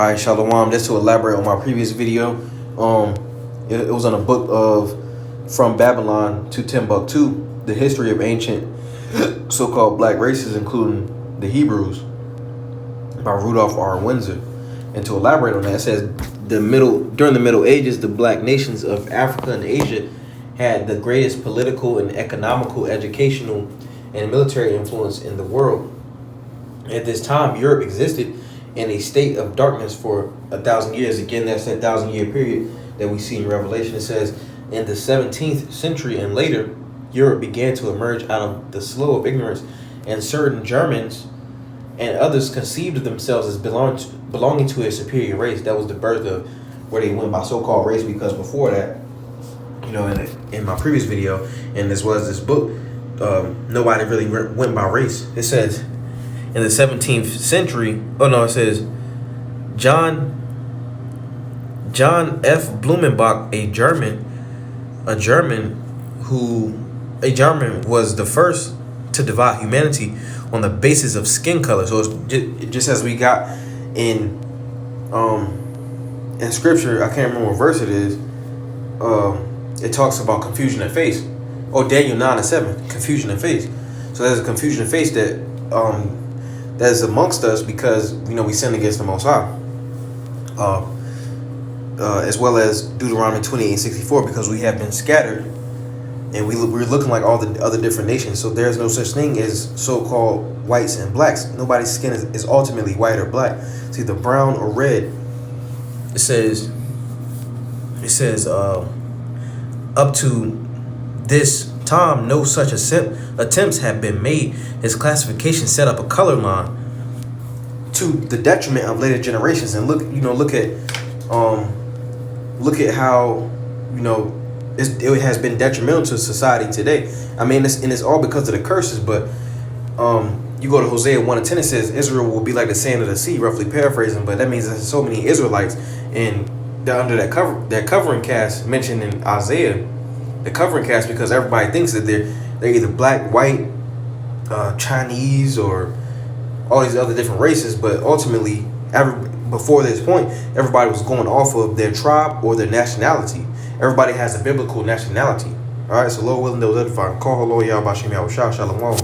Alright, Shalom. Just to elaborate on my previous video, it was on a book of From Babylon to Timbuktu, the history of ancient so-called black races, including the Hebrews, by Rudolph R. Windsor. And to elaborate on that, it says during the Middle Ages, the black nations of Africa and Asia had the greatest political and economical, educational, and military influence in the world. At this time, Europe existed in a state of darkness for 1,000 years. Again, that's that 1,000-year period that we see in Revelation. It says, in the 17th century and later, Europe began to emerge out of the slough of ignorance, and certain Germans and others conceived of themselves as belonging to a superior race. That was the birth of where they went by so-called race, because before that, in my previous video, and as well as this book, nobody really went by race. It says, in the 17th century, it says John F Blumenbach, a German was the first to divide humanity on the basis of skin color. So it's just as we got in scripture, I can't remember what verse it is. It talks about confusion of face. Daniel 9:7, confusion of face. So there's a confusion of face that's amongst us because we sin against the Most High, as well as Deuteronomy 28:64, because we have been scattered and we're looking like all the other different nations. So there's no such thing as so-called whites and blacks. Nobody's skin is ultimately white or black. It's either brown or red. It says up to this time, no such attempts have been made. His classification set up a color line to the detriment of later generations. And look at how it has been detrimental to society today. I mean, it's all because of the curses. But you go to Hosea 1:10, it says Israel will be like the sand of the sea, roughly paraphrasing. But that means there's so many Israelites, and they're under that covering cast mentioned in Isaiah. The covering cast, because everybody thinks that they're either black, white, Chinese, or all these other different races. But ultimately, before this point, everybody was going off of their tribe or their nationality. Everybody has a biblical nationality. All right, so Lord willing, those edifying. Call Lord Yahweh Shalom.